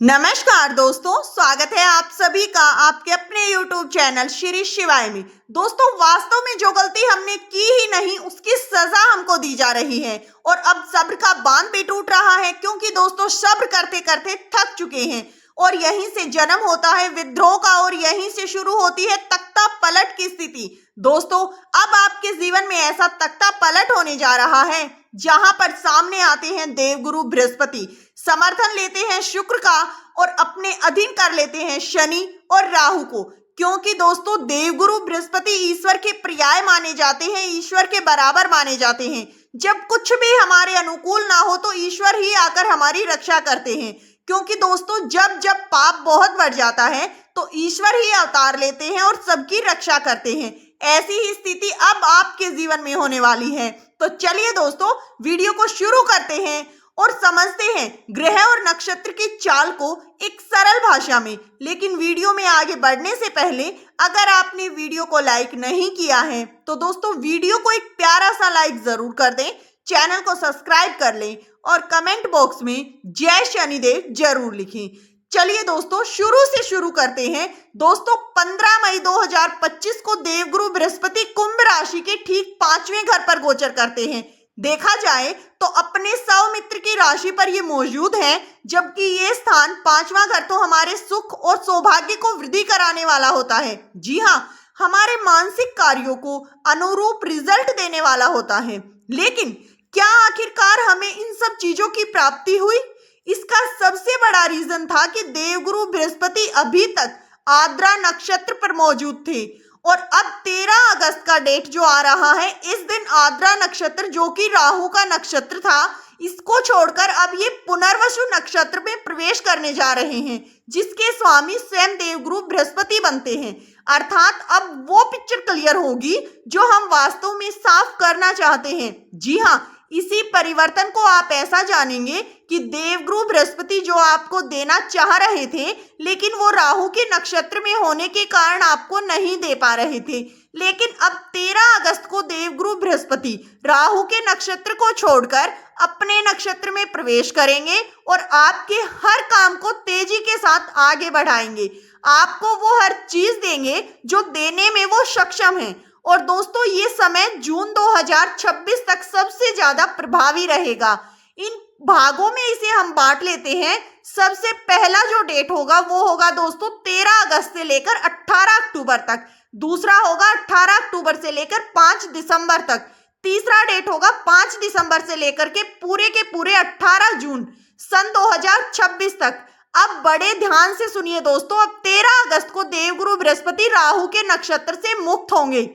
नमस्कार दोस्तों, स्वागत है आप सभी का आपके अपने YouTube चैनल श्री शिवाय में। दोस्तों, वास्तव में जो गलती हमने की ही नहीं उसकी सजा हमको दी जा रही है और अब सब्र का बांध भी टूट रहा है, क्योंकि दोस्तों सब्र करते करते थक चुके हैं और यहीं से जन्म होता है विद्रोह का और यहीं से शुरू होती है तख्ता पलट की स्थिति। दोस्तों, अब आपके जीवन में ऐसा तख्ता पलट होने जा रहा है जहां पर सामने आते हैं देवगुरु बृहस्पति, समर्थन लेते हैं शुक्र का और अपने अधीन कर लेते हैं शनि और राहु को। क्योंकि दोस्तों देवगुरु बृहस्पति ईश्वर के पर्याय माने जाते हैं, ईश्वर के बराबर माने जाते हैं। जब कुछ भी हमारे अनुकूल ना हो तो ईश्वर ही आकर हमारी रक्षा करते हैं। क्योंकि दोस्तों जब जब पाप बहुत बढ़ जाता है तो ईश्वर ही अवतार लेते हैं और सबकी रक्षा करते हैं। ऐसी ही स्थिति अब आपके जीवन में होने वाली है। तो चलिए दोस्तों, वीडियो को शुरू करते हैं और समझते हैं ग्रह और नक्षत्र की चाल को एक सरल भाषा में। लेकिन वीडियो में आगे बढ़ने से पहले अगर आपने वीडियो को लाइक नहीं किया है तो दोस्तों वीडियो को एक प्यारा सा लाइक जरूर कर दें, चैनल को सब्सक्राइब कर लें और कमेंट बॉक्स में जय शनिदेव जरूर लिखें। चलिए दोस्तों शुरू करते हैं। दोस्तों 15 मई 2025 को देवगुरु बृहस्पति कुंभ राशि के ठीक 5वें घर पर गोचर करते हैं। देखा जाए तो अपने सौमित्र की राशि पर ये मौजूद है, जबकि ये स्थान 5वां घर तो हमारे सुख और सौभाग्य को वृद्धि कराने वाला होता है। जी हाँ, हमारे मानसिक कार्यों को अनुरूप रिजल्ट देने वाला होता है। लेकिन क्या आखिरकार हमें इन सब चीजों की प्राप्ति हुई? इसका सबसे बड़ा रीजन था कि देवगुरु बृहस्पति अभी तक आर्द्रा नक्षत्र पर मौजूद थे और अब 13 अगस्त का डेट जो आ रहा है, इस दिन आर्द्रा नक्षत्र जो कि राहु का नक्षत्र था, इसको छोड़कर अब ये पुनर्वसु नक्षत्र में प्रवेश करने जा रहे हैं, जिसके स्वामी स्वयं देवगुरु बृहस्पति बनते हैं। अर्थात अब वो पिक्चर क्लियर होगी जो हम वास्तव में साफ करना चाहते हैं। जी हाँ, इसी परिवर्तन को आप ऐसा जानेंगे कि देवगुरु बृहस्पति जो आपको देना चाह रहे थे, लेकिन वो राहु के नक्षत्र में होने के कारण आपको नहीं दे पा रहे थे। लेकिन अब 13 अगस्त को देवगुरु बृहस्पति राहु के नक्षत्र को छोड़कर अपने नक्षत्र में प्रवेश करेंगे और आपके हर काम को तेजी के साथ आगे बढ़ाएंगे। आपको वो हर चीज देंगे जो देने में वो सक्षम है। और दोस्तों ये समय जून 2026 तक सबसे ज्यादा प्रभावी रहेगा। इन भागों में इसे हम बांट लेते हैं। सबसे पहला जो डेट होगा वो होगा दोस्तों 13 अगस्त से लेकर 18 अक्टूबर तक। दूसरा होगा 18 अक्टूबर से लेकर 5 दिसंबर तक। तीसरा डेट होगा 5 दिसंबर से लेकर के पूरे 18 जून सन 2026 तक। अब बड़े ध्यान से सुनिए दोस्तों, अब 13 अगस्त को देवगुरु बृहस्पति राहु के नक्षत्र से मुक्त होंगे।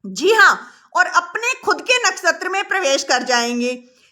जी हाँ, और अपने खुद के नक्षत्र में प्रवेश कर जाएंगे,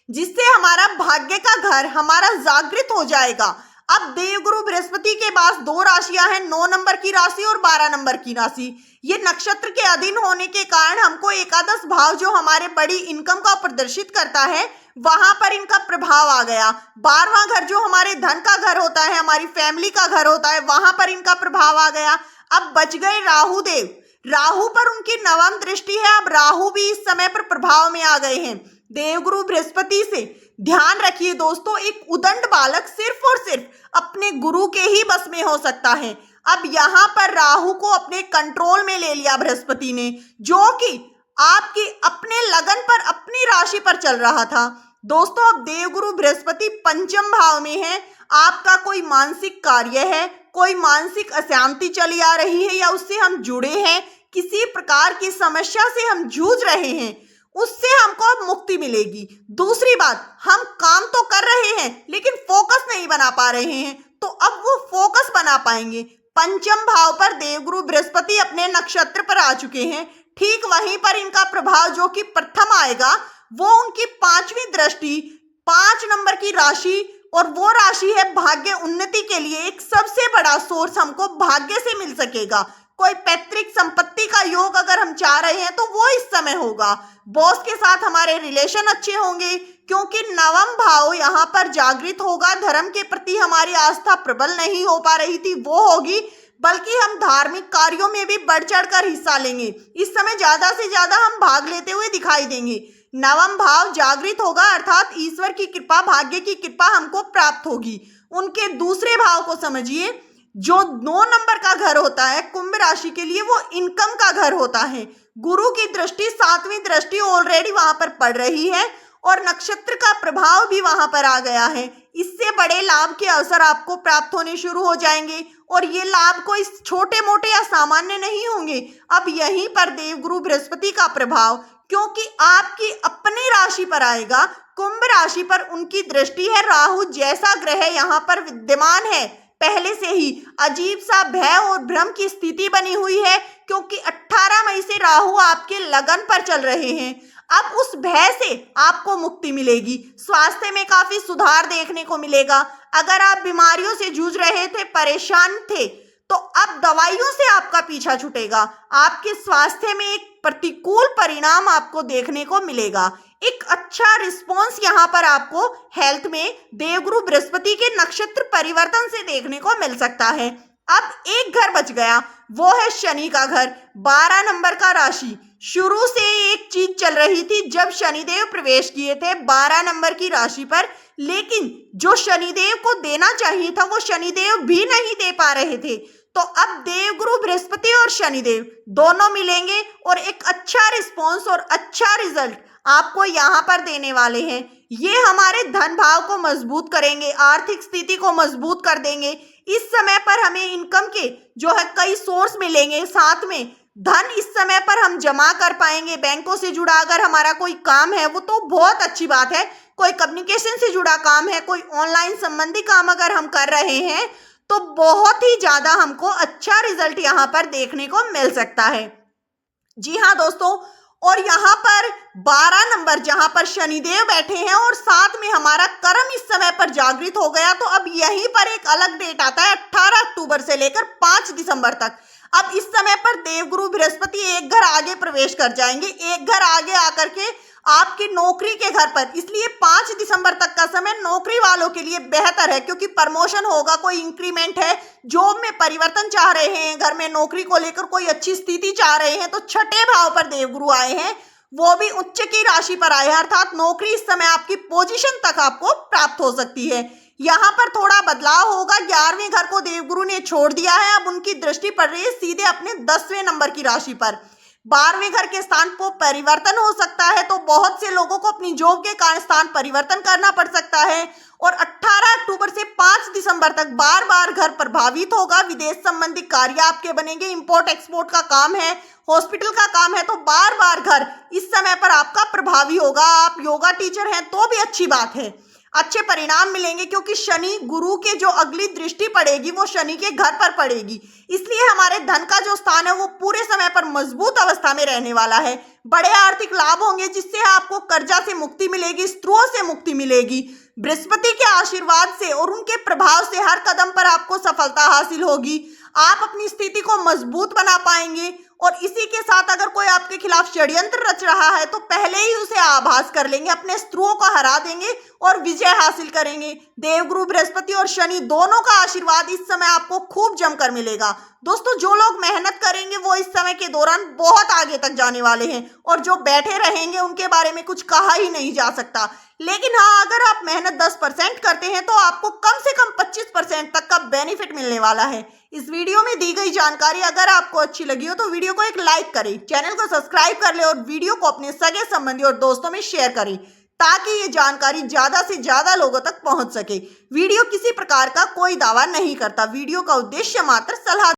जिससे हमारा भाग्य का घर हमारा जागृत हो जाएगा। अब देवगुरु बृहस्पति के पास 2 राशियां हैं, 9 नंबर की राशि और 12 नंबर की राशि। ये नक्षत्र के अधीन होने के कारण हमको एकादश भाव जो हमारे बड़ी इनकम का प्रदर्शित करता है, वहां पर इनका प्रभाव आ गया। 12वां घर जो हमारे धन का घर होता है, हमारी फैमिली का घर होता है, वहां पर इनका प्रभाव आ गया। अब बच गए राहु देव। राहु पर उनकी 9वीं दृष्टि है। अब राहु भी इस समय पर प्रभाव में आ गए हैं देवगुरु बृहस्पति से। ध्यान रखिए दोस्तों, एक उदंड बालक सिर्फ और सिर्फ अपने गुरु के ही बस में हो सकता है। अब यहाँ पर राहु को अपने कंट्रोल में ले लिया बृहस्पति ने, जो कि आपकी अपने लगन पर अपनी राशि पर चल रहा था। दोस्तों अब देवगुरु बृहस्पति 5म भाव में है। आपका कोई मानसिक कार्य है, कोई मानसिक अशांति चली आ रही है या उससे हम जुड़े हैं, किसी प्रकार की समस्या से हम जूझ रहे हैं, उससे हमको अब मुक्ति मिलेगी। दूसरी बात, हम काम तो कर रहे हैं लेकिन फोकस नहीं बना पा रहे हैं, तो अब वो फोकस बना पाएंगे। 5म भाव पर देवगुरु बृहस्पति अपने नक्षत्र पर आ चुके हैं। ठीक वहीं पर इनका प्रभाव जो कि प्रथम आएगा वो उनकी 5वीं दृष्टि 5 नंबर की राशि, और वो राशि है भाग्य उन्नति के लिए एक सबसे बड़ा सोर्स हमको भाग्य से मिल सकेगा। कोई पैतृक संपत्ति का योग अगर हम चाह रहे हैं तो वो इस समय होगा। बॉस के साथ हमारे रिलेशन अच्छे होंगे क्योंकि 9वां भाव यहाँ पर जागृत होगा। धर्म के प्रति हमारी आस्था प्रबल नहीं हो पा रही थी, वो होगी, बल्कि हम धार्मिक कार्यों में भी बढ़ चढ़कर हिस्सा लेंगे। इस समय ज्यादा से ज्यादा हम भाग लेते हुए दिखाई देंगे। 9वां भाव जागृत होगा, अर्थात ईश्वर की कृपा, भाग्य की कृपा हमको प्राप्त होगी। उनके दूसरे भाव को समझिए। जो 9 नंबर का घर होता है कुंभ राशि के लिए, वो इनकम का घर होता है। गुरु की दृष्टि 7वीं दृष्टि ऑलरेडी वहां पर पड़ रही है और नक्षत्र का प्रभाव भी वहां पर आ गया है। इससे बड़े लाभ के अवसर आपको प्राप्त होने शुरू हो जाएंगे और ये लाभ कोई छोटे मोटे या सामान्य नहीं होंगे। अब यहीं पर देवगुरु बृहस्पति का प्रभाव, क्योंकि आपकी अपनी राशि पर आएगा, कुंभ राशि पर उनकी दृष्टि है। राहु जैसा ग्रह यहाँ पर विद्यमान है, पहले से ही अजीब सा भय और भ्रम की स्थिति बनी हुई है, क्योंकि 18 मई से राहु आपके लगन पर चल रहे हैं। अब उस भय से आपको मुक्ति मिलेगी। स्वास्थ्य में काफी सुधार देखने को मिलेगा। अगर आप बीमारियों से जूझ रहे थे, परेशान थे, तो अब दवाइयों से आपका पीछा छूटेगा। आपके स्वास्थ्य में एक प्रतिकूल परिणाम आपको देखने को मिलेगा। एक अच्छा रिस्पॉन्स यहाँ पर आपको हेल्थ में देवगुरु बृहस्पति के नक्षत्र परिवर्तन से देखने को मिल सकता है। अब एक घर बच गया, वो है शनि का घर, 12 नंबर का राशि। शुरू से एक चीज चल रही थी, जब शनिदेव प्रवेश किए थे 12 नंबर की राशि पर, लेकिन जो शनिदेव को देना चाहिए था वो शनिदेव भी नहीं दे पा रहे थे। तो अब देवगुरु बृहस्पति और शनिदेव दोनों मिलेंगे और एक अच्छा रिस्पॉन्स और अच्छा रिजल्ट आपको यहाँ पर देने वाले हैं। ये हमारे धन भाव को मजबूत करेंगे, आर्थिक स्थिति को मजबूत कर देंगे। इस समय पर हमें इनकम के जो है कई सोर्स मिलेंगे, साथ में धन इस समय पर हम जमा कर पाएंगे। बैंकों से जुड़ा अगर हमारा कोई काम है वो तो बहुत अच्छी बात है, कोई कम्युनिकेशन से जुड़ा काम है, कोई ऑनलाइन संबंधी काम अगर हम कर रहे हैं तो बहुत ही ज्यादा हमको अच्छा रिजल्ट यहाँ पर देखने को मिल सकता है। जी हाँ दोस्तों, और यहाँ पर 12 नंबर जहाँ पर शनिदेव बैठे हैं और साथ में हमारा कर्म इस समय पर जागृत हो गया, तो अब यहीं पर एक अलग डेट आता है 18 अक्टूबर से लेकर 5 दिसंबर तक। अब इस समय पर देवगुरु बृहस्पति एक घर आगे प्रवेश कर जाएंगे, एक घर आगे आकर के आपकी नौकरी के घर पर। इसलिए 5 दिसंबर तक का समय नौकरी वालों के लिए बेहतर है, क्योंकि प्रमोशन होगा, कोई इंक्रीमेंट है, जॉब में परिवर्तन चाह रहे हैं, घर में नौकरी को लेकर कोई अच्छी स्थिति चाह रहे हैं, तो छठे भाव पर देवगुरु आए हैं, वो भी उच्च की राशि पर आए हैं, अर्थात नौकरी इस समय आपकी पोजीशन तक आपको प्राप्त हो सकती है। यहाँ पर थोड़ा बदलाव होगा, 11वें घर को देवगुरु ने छोड़ दिया है, अब उनकी दृष्टि पड़ रही है सीधे अपने 10वें नंबर की राशि पर। 12वें घर के स्थान पर परिवर्तन हो सकता है, तो बहुत से लोगों को अपनी जॉब के कारण स्थान परिवर्तन करना पड़ सकता है। और 18 अक्टूबर से 5 दिसंबर तक बार बार घर प्रभावित होगा। विदेश संबंधी कार्य आपके बनेंगे, इंपोर्ट एक्सपोर्ट का काम है, हॉस्पिटल का काम है, तो बार बार घर इस समय पर आपका प्रभावी होगा। आप योगा टीचर हैं तो भी अच्छी बात है, अच्छे परिणाम मिलेंगे, क्योंकि शनि गुरु के जो अगली दृष्टि पड़ेगी वो शनि के घर पर पड़ेगी। इसलिए हमारे धन का जो स्थान है वो पूरे समय पर मजबूत अवस्था में रहने वाला है। बड़े आर्थिक लाभ होंगे, जिससे आपको कर्जा से मुक्ति मिलेगी, स्त्रों से मुक्ति मिलेगी। बृहस्पति के आशीर्वाद से और उनके प्रभाव से हर कदम पर आपको सफलता हासिल होगी। आप अपनी स्थिति को मजबूत बना पाएंगे और इसी के साथ अगर कोई आपके खिलाफ षड्यंत्र रच रहा है तो पहले ही उसे आभास कर लेंगे, अपने शत्रुओं को हरा देंगे और विजय हासिल करेंगे। देवगुरु बृहस्पति और शनि दोनों का आशीर्वाद इस समय आपको खूब जमकर मिलेगा। दोस्तों, जो लोग मेहनत करेंगे वो इस समय के दौरान बहुत आगे तक जाने वाले हैं, और जो बैठे रहेंगे उनके बारे में कुछ कहा ही नहीं जा सकता। लेकिन हाँ, अगर आप मेहनत 10% करते हैं तो आपको कम से कम 25% तक का बेनिफिट मिलने वाला है। इस वीडियो में दी गई जानकारी अगर आपको अच्छी लगी हो तो वीडियो को एक लाइक करें, चैनल को सब्सक्राइब कर ले और वीडियो को अपने सगे संबंधी और दोस्तों में शेयर करें, ताकि ये जानकारी ज्यादा से ज्यादा लोगों तक पहुंच सके। वीडियो किसी प्रकार का कोई दावा नहीं करता, वीडियो का उद्देश्य मात्र सलाह